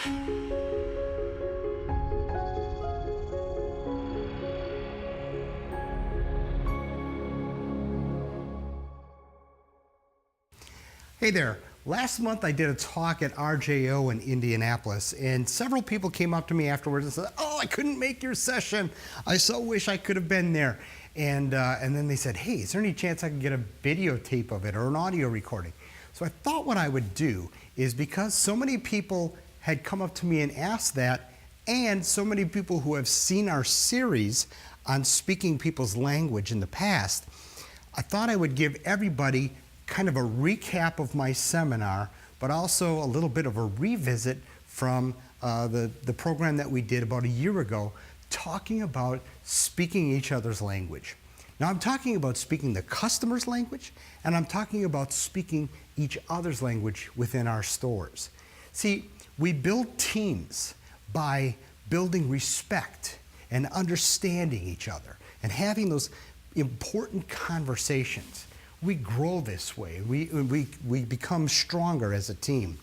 Hey there. Last month I did a talk at RJO in Indianapolis, and several people came up to me afterwards and said, "Oh, I couldn't make your session. I so wish I could have been there." And then they said, "Hey, is there any chance I can get a videotape of it or an audio recording?" So I thought what I would do is, because so many people had come up to me and asked that, and so many people who have seen our series on speaking people's language in the past, I thought I would give everybody kind of a recap of my seminar, but also a little bit of a revisit from the program that we did about a year ago, talking about speaking each other's language. Now, I'm talking about speaking the customer's language, and I'm talking about speaking each other's language within our stores. See, we build teams by building respect and understanding each other and having those important conversations. We grow this way. We become stronger as a team.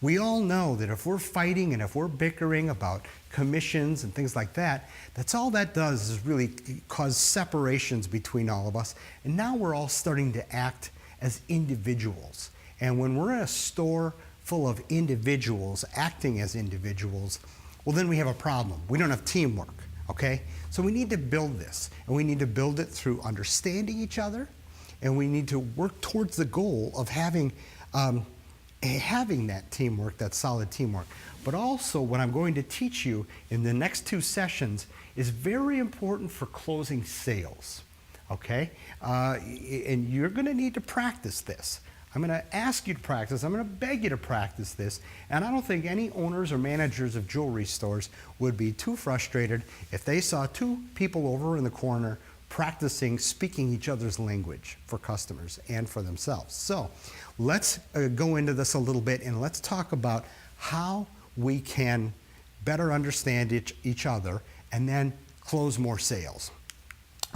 We all know that if we're fighting and if we're bickering about commissions and things like that, that's all that does is really cause separations between all of us. And now we're all starting to act as individuals. And when we're in a store full of individuals acting as individuals, well, then we have a problem. We don't have teamwork, okay? So we need to build this, and we need to build it through understanding each other, and we need to work towards the goal of having that teamwork, that solid teamwork. But also, what I'm going to teach you in the next two sessions is very important for closing sales, okay? And you're gonna need to practice this. I'm gonna ask you to practice, I'm gonna beg you to practice this, and I don't think any owners or managers of jewelry stores would be too frustrated if they saw two people over in the corner practicing speaking each other's language for customers and for themselves. So let's go into this a little bit, and let's talk about how we can better understand each other and then close more sales.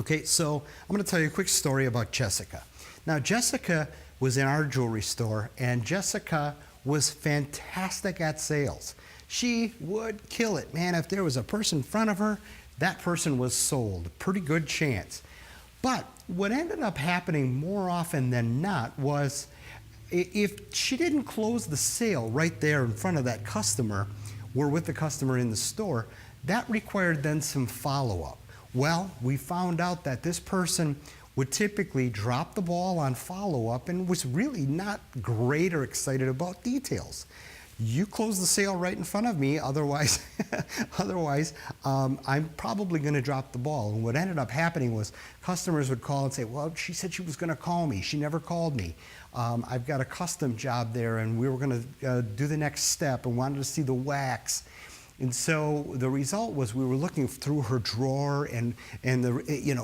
Okay, so I'm going to tell you a quick story about Jessica. Now, Jessica was in our jewelry store, and Jessica was fantastic at sales. She would kill it. Man, if there was a person in front of her, that person was sold. Pretty good chance. But what ended up happening more often than not was, if she didn't close the sale right there in front of that customer, or with the customer in the store, that required then some follow-up. Well, we found out that this person would typically drop the ball on follow-up and was really not great or excited about details. You close the sale right in front of me, otherwise, I'm probably going to drop the ball. And what ended up happening was customers would call and say, "Well, she said she was going to call me. She never called me. I've got a custom job there, and we were going to do the next step and wanted to see the wax." And so the result was we were looking through her drawer and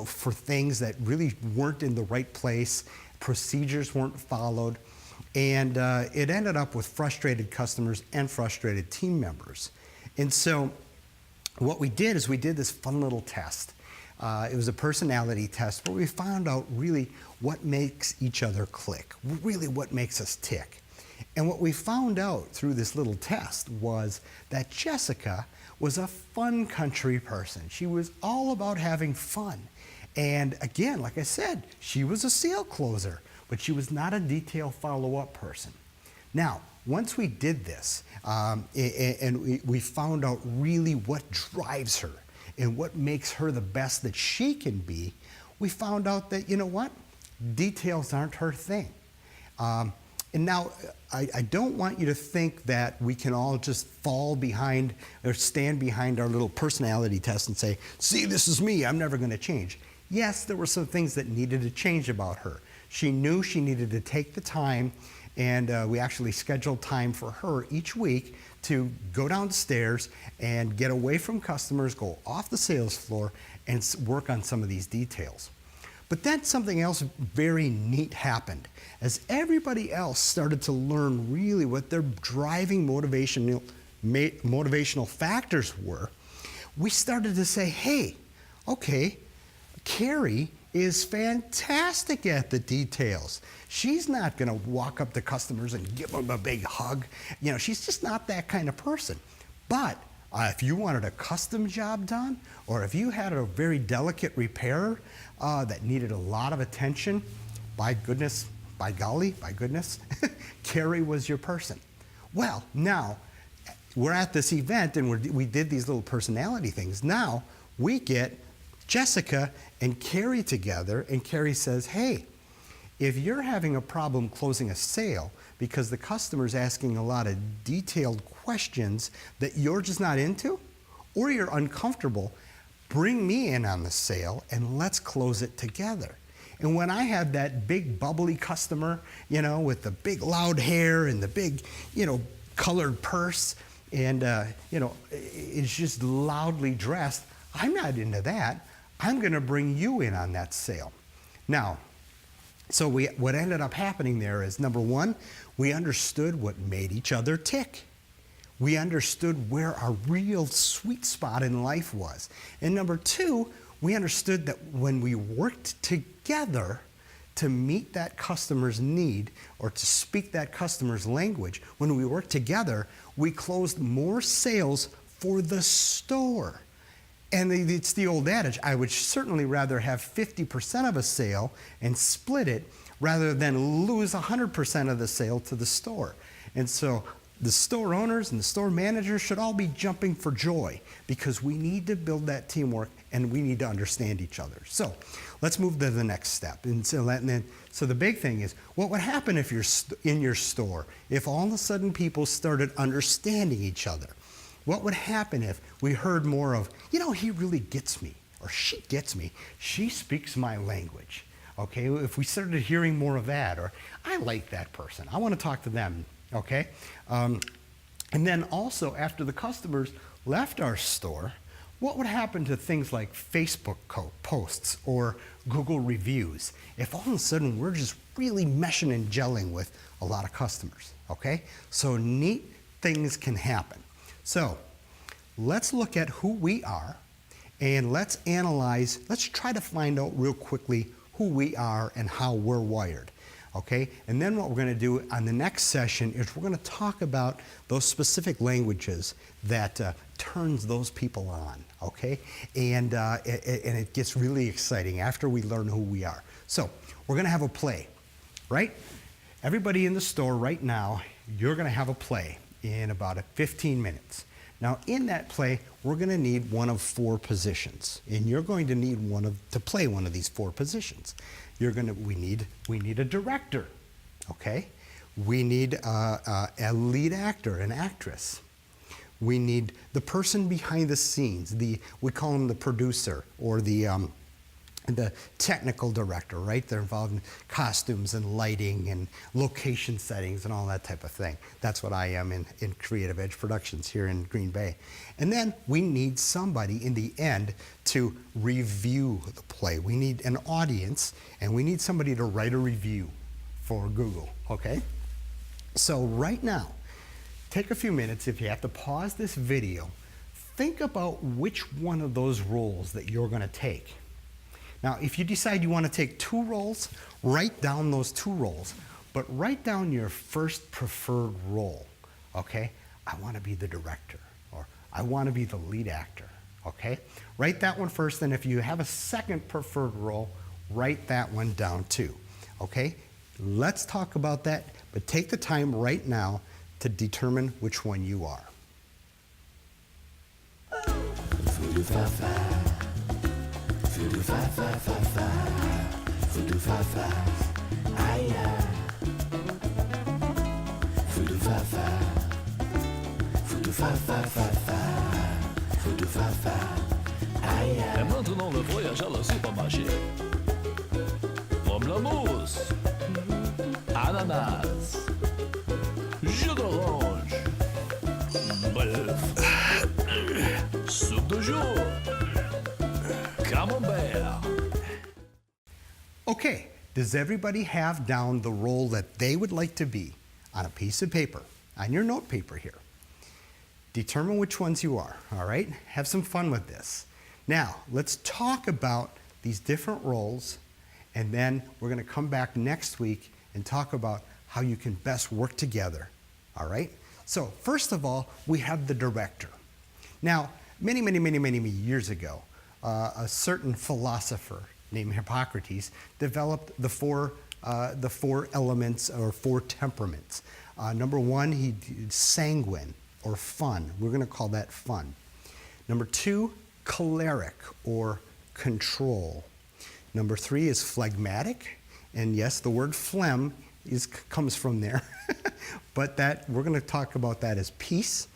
for things that really weren't in the right place. Procedures weren't followed. And it ended up with frustrated customers and frustrated team members. And so what we did is we did this fun little test. It was a personality test where we found out really what makes each other click, really what makes us tick. And what we found out through this little test was that Jessica was a fun country person. She was all about having fun. And again, like I said, she was a sale closer, but she was not a detail follow-up person. Now, once we did this, and we found out really what drives her and what makes her the best that she can be, we found out that, you know what? Details aren't her thing. And now, I don't want you to think that we can all just fall behind or stand behind our little personality test and say, "See, this is me, I'm never gonna change." Yes, there were some things that needed to change about her. She knew she needed to take the time, and we actually scheduled time for her each week to go downstairs and get away from customers, go off the sales floor, and work on some of these details. But then something else very neat happened. As everybody else started to learn really what their driving motivational factors were, we started to say, "Hey, okay, Carrie is fantastic at the details. She's not going to walk up to customers and give them a big hug. You know, she's just not that kind of person. But if you wanted a custom job done, or if you had a very delicate repair that needed a lot of attention, by goodness, by golly, by goodness, Carrie was your person. Well, now, we're at this event and we did these little personality things. Now, we get Jessica and Carrie together, and Carrie says, hey, if you're having a problem closing a sale because the customer's asking a lot of detailed questions that you're just not into, or you're uncomfortable, bring me in on the sale and let's close it together. And when I had that big bubbly customer, you know, with the big loud hair and the big, you know, colored purse and, you know, is just loudly dressed, I'm not into that. I'm going to bring you in on that sale. Now, so what ended up happening there is, number one, we understood what made each other tick. We understood where our real sweet spot in life was. And number two, we understood that when we worked together to meet that customer's need or to speak that customer's language, when we worked together, we closed more sales for the store. And it's the old adage, I would certainly rather have 50% of a sale and split it rather than lose 100% of the sale to the store. And so the store owners and the store managers should all be jumping for joy because we need to build that teamwork and we need to understand each other. So let's move to the next step. And so the big thing is, what would happen if you're in your store, if all of a sudden people started understanding each other? What would happen if we heard more of, you know, he really gets me, or she gets me, she speaks my language, okay? If we started hearing more of that, or I like that person, I want to talk to them, okay? And then also, after the customers left our store, what would happen to things like Facebook posts or Google reviews if all of a sudden we're just really meshing and gelling with a lot of customers, okay? So neat things can happen. So let's look at who we are and let's analyze, let's try to find out real quickly who we are and how we're wired, okay? And then what we're going to do on the next session is we're going to talk about those specific languages that turns those people on, okay? And it gets really exciting after we learn who we are. So we're going to have a play, right? Everybody in the store right now, you're going to have a play in about 15 minutes. Now in that play, we're going to need one of 4 positions, and you're going to need to play one of these 4 positions. We need a director, okay? We need a lead actor, an actress. We need the person behind the scenes. We call them the producer or the technical director, right? They're involved in costumes and lighting and location settings and all that type of thing. That's what I am in Creative Edge Productions here in Green Bay. And then we need somebody in the end to review the play. We need an audience, and we need somebody to write a review for Google, okay? So right now, take a few minutes. If you have to pause this video, think about which one of those roles that you're going to take. Now, if you decide you want to take 2 roles, write down those 2 roles, but write down your first preferred role, okay? I want to be the director, or I want to be the lead actor, okay? Write that one first, and if you have a second preferred role, write that one down too, okay? Let's talk about that, but take the time right now to determine which one you are. Et maintenant le voyage à la supermarché. Pomme la mousse, ananas, jus d'orange, bœuf, soupe de jour, camembert. Okay, does everybody have down the role that they would like to be on a piece of paper, on your note paper here? Determine which ones you are, all right? Have some fun with this. Now, let's talk about these different roles, and then we're going to come back next week and talk about how you can best work together, all right? So, first of all, we have the director. Now, many years ago, a certain philosopher named Hippocrates developed the four elements or four temperaments. Number one, he did sanguine or fun. We're going to call that fun. Number two, choleric or control. Number three is phlegmatic, and yes, the word phlegm comes from there, but we're going to talk about that as peace.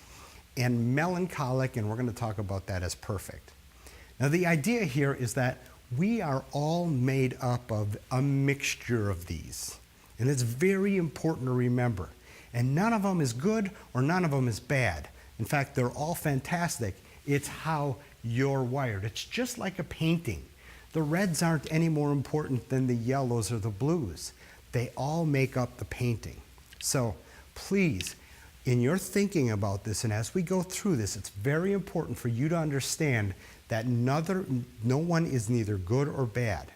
And melancholic, and we're going to talk about that as perfect. Now, the idea here is that we are all made up of a mixture of these, and it's very important to remember. And none of them is good or none of them is bad. In fact, they're all fantastic. It's how you're wired. It's just like a painting. The reds aren't any more important than the yellows or the blues. They all make up the painting. So please, in your thinking about this, and as we go through this, it's very important for you to understand that no one is neither good or bad.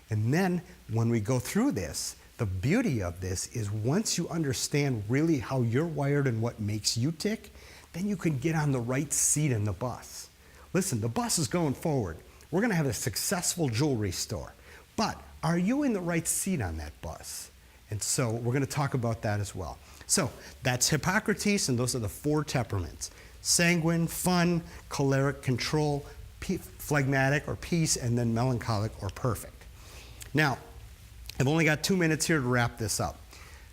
And then when we go through this, the beauty of this is once you understand really how you're wired and what makes you tick, then you can get on the right seat in the bus. Listen, the bus is going forward. We're going to have a successful jewelry store. But are you in the right seat on that bus? And so we're going to talk about that as well. So that's Hippocrates, and those are the four temperaments: sanguine, fun, choleric, control, phlegmatic or peace, and then melancholic or perfect. Now, I've only got 2 minutes here to wrap this up.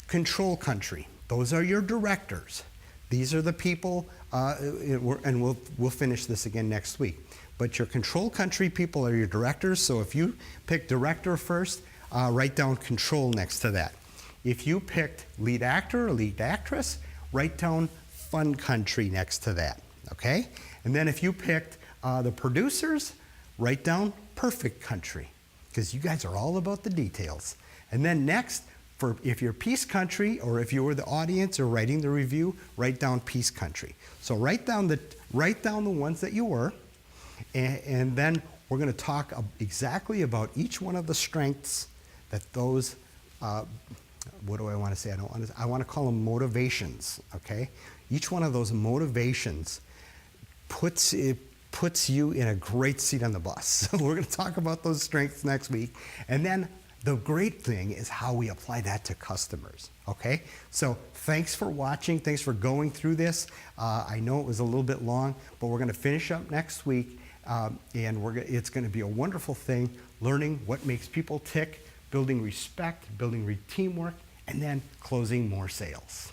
Control country, those are your directors. These are the people, and we'll finish this again next week. But your control country people are your directors, so if you pick director first, write down control next to that. If you picked lead actor or lead actress, write down fun country next to that, okay? And then if you picked the producers, write down perfect country, because you guys are all about the details. And then next, if you're peace country, or if you were the audience or writing the review, write down peace country. So write down the ones that you were, and then we're going to talk exactly about each one of the strengths that those, what do I want to say? I want to call them motivations, okay? Each one of those motivations puts you in a great seat on the bus. So we're going to talk about those strengths next week. And then the great thing is how we apply that to customers, okay? So thanks for watching. Thanks for going through this. I know it was a little bit long, but we're going to finish up next week. And it's going to be a wonderful thing, learning what makes people tick, building respect, building teamwork, and then closing more sales.